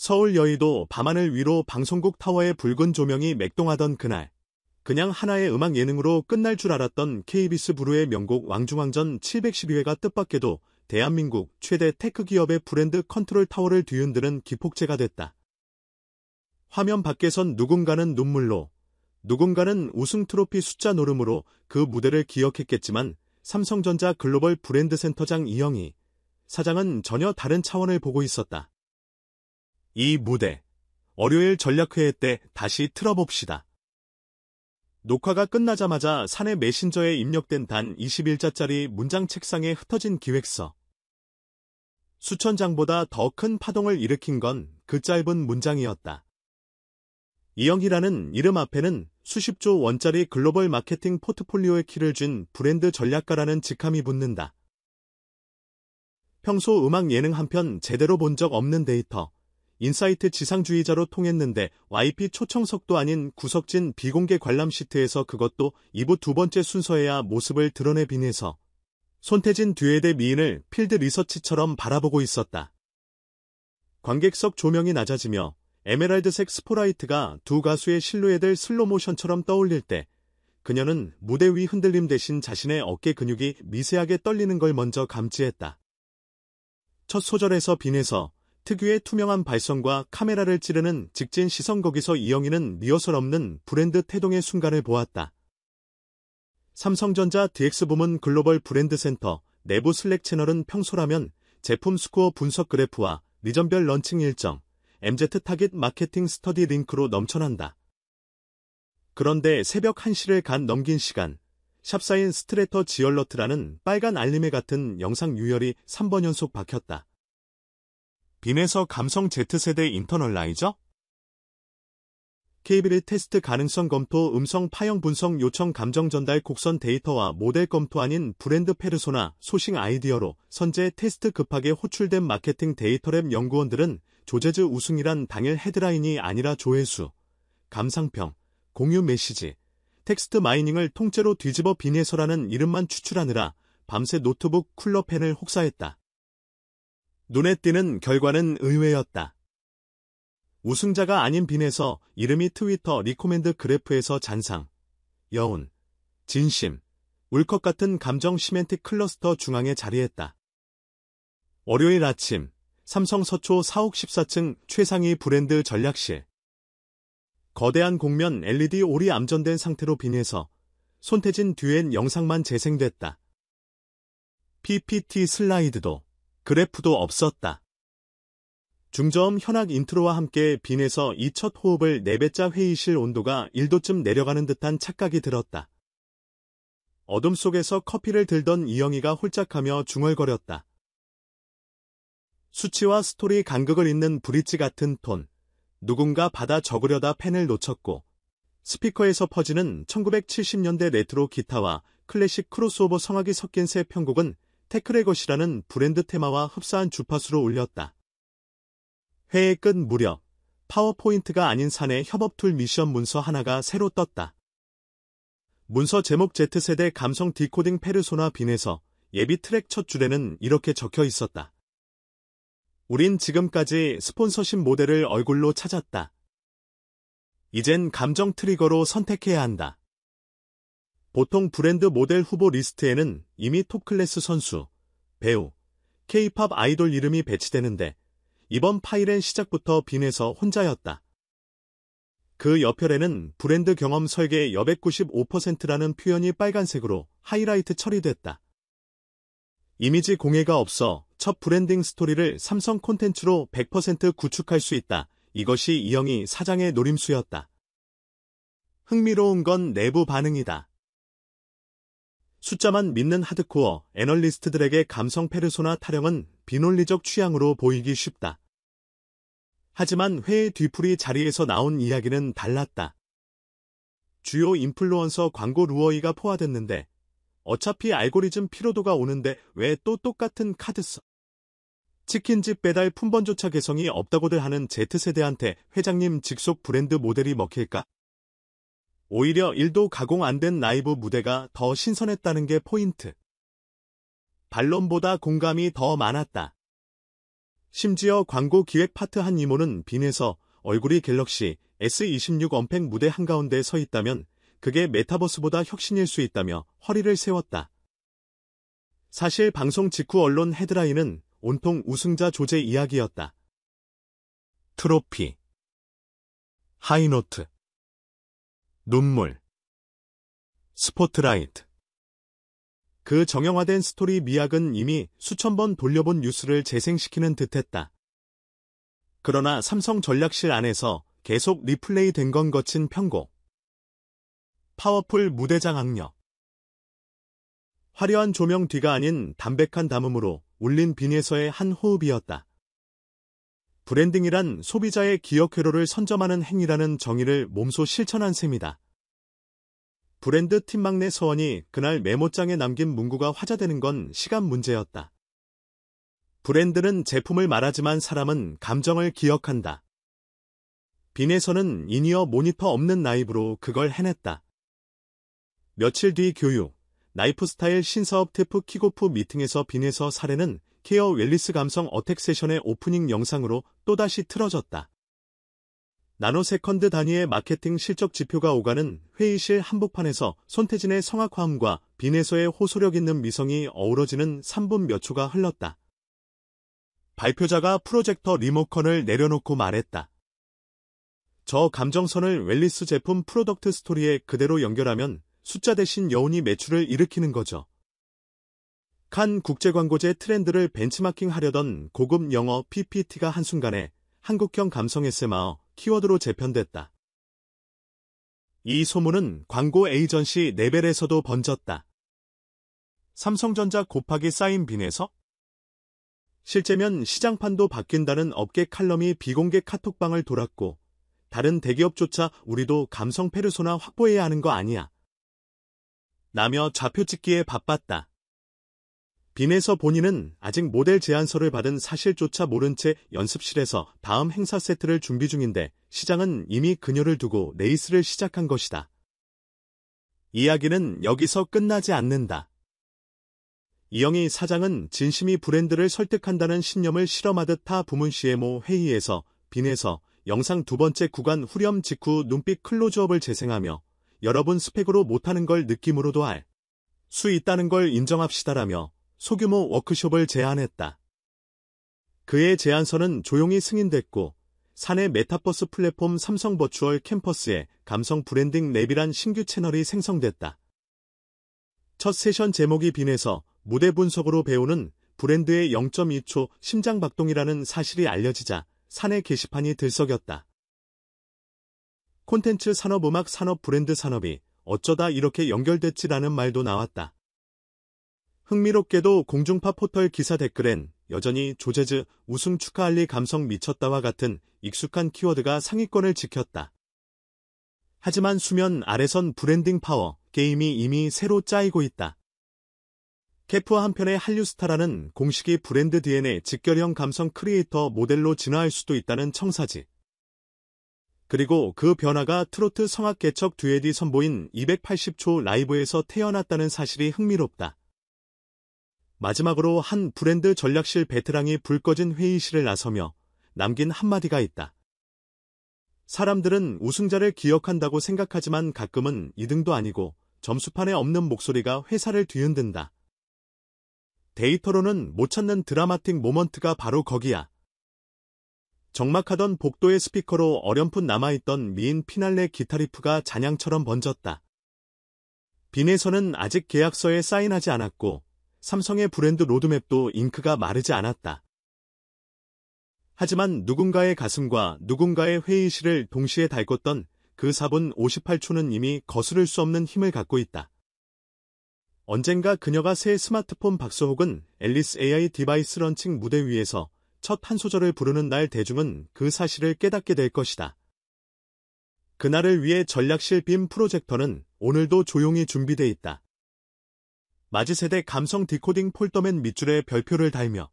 서울 여의도 밤하늘 위로 방송국 타워의 붉은 조명이 맥동하던 그날. 그냥 하나의 음악 예능으로 끝날 줄 알았던 KBS 브루의 명곡 왕중왕전 712회가 뜻밖에도 대한민국 최대 테크 기업의 브랜드 컨트롤 타워를 뒤흔드는 기폭제가 됐다. 화면 밖에선 누군가는 눈물로, 누군가는 우승 트로피 숫자 노름으로 그 무대를 기억했겠지만 삼성전자 글로벌 브랜드 센터장 이영희 사장은 전혀 다른 차원을 보고 있었다. 이 무대, 월요일 전략회의 때 다시 틀어봅시다. 녹화가 끝나자마자 사내 메신저에 입력된 단 21자짜리 문장 책상에 흩어진 기획서. 수천 장보다 더 큰 파동을 일으킨 건 그 짧은 문장이었다. 이영희라는 이름 앞에는 수십조 원짜리 글로벌 마케팅 포트폴리오의 키를 쥔 브랜드 전략가라는 직함이 붙는다. 평소 음악 예능 한 편 제대로 본 적 없는 데이터, 인사이트 지상주의자로 통했는데 YP 초청석도 아닌 구석진 비공개 관람 시트에서 그것도 2부 두 번째 순서에야 모습을 드러내 빈에서 손태진 듀엣의 미인을 필드 리서치처럼 바라보고 있었다. 관객석 조명이 낮아지며 에메랄드색 스포라이트가 두 가수의 실루엣을 슬로모션처럼 떠올릴 때 그녀는 무대 위 흔들림 대신 자신의 어깨 근육이 미세하게 떨리는 걸 먼저 감지했다. 첫 소절에서 빈에서 특유의 투명한 발성과 카메라를 찌르는 직진 시선 거기서 이영희는 리허설 없는 브랜드 태동의 순간을 보았다. 삼성전자 DX 부문 글로벌 브랜드 센터 내부 슬랙 채널은 평소라면 제품 스코어 분석 그래프와 리전별 런칭 일정, MZ 타깃 마케팅 스터디 링크로 넘쳐난다. 그런데 새벽 1시를 간 넘긴 시간, 샵사인 스트레터 지얼러트라는 빨간 알림에 같은 영상 유혈이 3번 연속 박혔다. 빈에서 감성 Z세대 인터널라이저? KBL 테스트 가능성 검토 음성 파형 분석 요청 감정 전달 곡선 데이터와 모델 검토 아닌 브랜드 페르소나 소싱 아이디어로 선제 테스트 급하게 호출된 마케팅 데이터랩 연구원들은 조재즈 우승이란 당일 헤드라인이 아니라 조회수, 감상평, 공유 메시지, 텍스트 마이닝을 통째로 뒤집어 빈에서라는 이름만 추출하느라 밤새 노트북 쿨러펜을 혹사했다. 눈에 띄는 결과는 의외였다. 우승자가 아닌 빈에서 이름이 트위터 리코멘드 그래프에서 잔상, 여운, 진심, 울컥 같은 감정 시멘틱 클러스터 중앙에 자리했다. 월요일 아침, 삼성 서초 4옥 14층 최상위 브랜드 전략실. 거대한 곡면 LED 올이 암전된 상태로 빈에서 손태진 듀엣 영상만 재생됐다. PPT 슬라이드도 그래프도 없었다. 중저음 현악 인트로와 함께 빈에서 이 첫 호흡을 내뱉자 회의실 온도가 1도쯤 내려가는 듯한 착각이 들었다. 어둠 속에서 커피를 들던 이영희가 홀짝하며 중얼거렸다. 수치와 스토리 간극을 잇는 브릿지 같은 톤, 누군가 받아 적으려다 펜을 놓쳤고 스피커에서 퍼지는 1970년대 레트로 기타와 클래식 크로스오버 성악이 섞인 새 편곡은 테크레것이라는 브랜드 테마와 흡사한 주파수로 울렸다. 회의 끝 무렵 파워포인트가 아닌 사내 협업툴 미션 문서 하나가 새로 떴다. 문서 제목 Z세대 감성 디코딩 페르소나 빈에서 예비 트랙 첫 줄에는 이렇게 적혀 있었다. 우린 지금까지 스폰서십 모델을 얼굴로 찾았다. 이젠 감정 트리거로 선택해야 한다. 보통 브랜드 모델 후보 리스트에는 이미 톱클래스 선수, 배우, K-팝 아이돌 이름이 배치되는데 이번 파일엔 시작부터 빈에서 혼자였다. 그 옆혈에는 브랜드 경험 설계 여백 95%라는 표현이 빨간색으로 하이라이트 처리됐다. 이미지 공예가 없어 첫 브랜딩 스토리를 삼성 콘텐츠로 100% 구축할 수 있다. 이것이 이영희 사장의 노림수였다. 흥미로운 건 내부 반응이다. 숫자만 믿는 하드코어 애널리스트들에게 감성 페르소나 타령은 비논리적 취향으로 보이기 쉽다. 하지만 회의 뒤풀이 자리에서 나온 이야기는 달랐다. 주요 인플루언서 광고 루어이가 포화됐는데 어차피 알고리즘 피로도가 오는데 왜 또 똑같은 카드 써? 치킨집 배달 품번조차 개성이 없다고들 하는 Z세대한테 회장님 직속 브랜드 모델이 먹힐까? 오히려 1도 가공 안 된 라이브 무대가 더 신선했다는 게 포인트. 반론보다 공감이 더 많았다. 심지어 광고 기획 파트 한 이모는 빈에서 얼굴이 갤럭시 S26 언팩 무대 한가운데 서 있다면 그게 메타버스보다 혁신일 수 있다며 허리를 세웠다. 사실 방송 직후 언론 헤드라인은 온통 우승자 조제 이야기였다. 트로피, 하이노트, 눈물, 스포트라이트. 그 정형화된 스토리 미학은 이미 수천 번 돌려본 뉴스를 재생시키는 듯했다. 그러나 삼성 전략실 안에서 계속 리플레이 된 건 거친 편곡. 파워풀 무대장 악력. 화려한 조명 뒤가 아닌 담백한 담음으로 울린 빈에서의 한 호흡이었다. 브랜딩이란 소비자의 기억 회로를 선점하는 행위라는 정의를 몸소 실천한 셈이다. 브랜드 팀 막내 서원이 그날 메모장에 남긴 문구가 화제되는 건 시간 문제였다. 브랜드는 제품을 말하지만 사람은 감정을 기억한다. 빈에서는 인이어 모니터 없는 나이브로 그걸 해냈다. 며칠 뒤 교육, 나이프 스타일 신사업 테프 킥오프 미팅에서 빈에서 사례는 케어 웰리스 감성 어택 세션의 오프닝 영상으로 또다시 틀어졌다. 나노세컨드 단위의 마케팅 실적 지표가 오가는 회의실 한복판에서 손태진의 성악화음과 빈에서의 호소력 있는 미성이 어우러지는 3분 몇 초가 흘렀다. 발표자가 프로젝터 리모컨을 내려놓고 말했다. 저 감정선을 웰리스 제품 프로덕트 스토리에 그대로 연결하면 숫자 대신 여운이 매출을 일으키는 거죠. 칸 국제광고제 트렌드를 벤치마킹 하려던 고급 영어 PPT가 한순간에 한국형 감성 SMR 키워드로 재편됐다. 이 소문은 광고 에이전시 레벨에서도 번졌다. 삼성전자 곱하기 쌓인 빈에서? 실제면 시장판도 바뀐다는 업계 칼럼이 비공개 카톡방을 돌았고 다른 대기업조차 우리도 감성 페르소나 확보해야 하는 거 아니야. 라며 좌표 찍기에 바빴다. 빈에서 본인은 아직 모델 제안서를 받은 사실조차 모른 채 연습실에서 다음 행사 세트를 준비 중인데 시장은 이미 그녀를 두고 레이스를 시작한 것이다. 이야기는 여기서 끝나지 않는다. 이영희 사장은 진심이 브랜드를 설득한다는 신념을 실험하듯 타 부문 CMO 회의에서 빈에서 영상 두 번째 구간 후렴 직후 눈빛 클로즈업을 재생하며 여러분 스펙으로 못하는 걸 느낌으로도 할 수 있다는 걸 인정합시다라며 소규모 워크숍을 제안했다. 그의 제안서는 조용히 승인됐고 사내 메타버스 플랫폼 삼성 버추얼 캠퍼스에 감성 브랜딩 랩이란 신규 채널이 생성됐다. 첫 세션 제목이 빈에서 무대 분석으로 배우는 브랜드의 0.2초 심장박동이라는 사실이 알려지자 사내 게시판이 들썩였다. 콘텐츠 산업 음악 산업 브랜드 산업이 어쩌다 이렇게 연결됐지라는 말도 나왔다. 흥미롭게도 공중파 포털 기사 댓글엔 여전히 조재즈 우승 축하할리 감성 미쳤다와 같은 익숙한 키워드가 상위권을 지켰다. 하지만 수면 아래선 브랜딩 파워 게임이 이미 새로 짜이고 있다. 캐프 한편의 한류스타라는 공식이 브랜드 DNA 직결형 감성 크리에이터 모델로 진화할 수도 있다는 청사지. 그리고 그 변화가 트로트 성악 개척 듀엣이 선보인 280초 라이브에서 태어났다는 사실이 흥미롭다. 마지막으로 한 브랜드 전략실 베테랑이 불 꺼진 회의실을 나서며 남긴 한마디가 있다. 사람들은 우승자를 기억한다고 생각하지만 가끔은 2등도 아니고 점수판에 없는 목소리가 회사를 뒤흔든다. 데이터로는 못 찾는 드라마틱 모먼트가 바로 거기야. 적막하던 복도의 스피커로 어렴풋 남아있던 미인 피날레 기타 리프가 잔향처럼 번졌다. 빈에서는 아직 계약서에 사인하지 않았고 삼성의 브랜드 로드맵도 잉크가 마르지 않았다. 하지만 누군가의 가슴과 누군가의 회의실을 동시에 달궜던 그 4분 58초는 이미 거스를 수 없는 힘을 갖고 있다. 언젠가 그녀가 새 스마트폰 박스 혹은 앨리스 AI 디바이스 런칭 무대 위에서 첫 한 소절을 부르는 날 대중은 그 사실을 깨닫게 될 것이다. 그날을 위해 전략실 빔 프로젝터는 오늘도 조용히 준비돼 있다. 마지세대 감성 디코딩 폴더맨 밑줄에 별표를 달며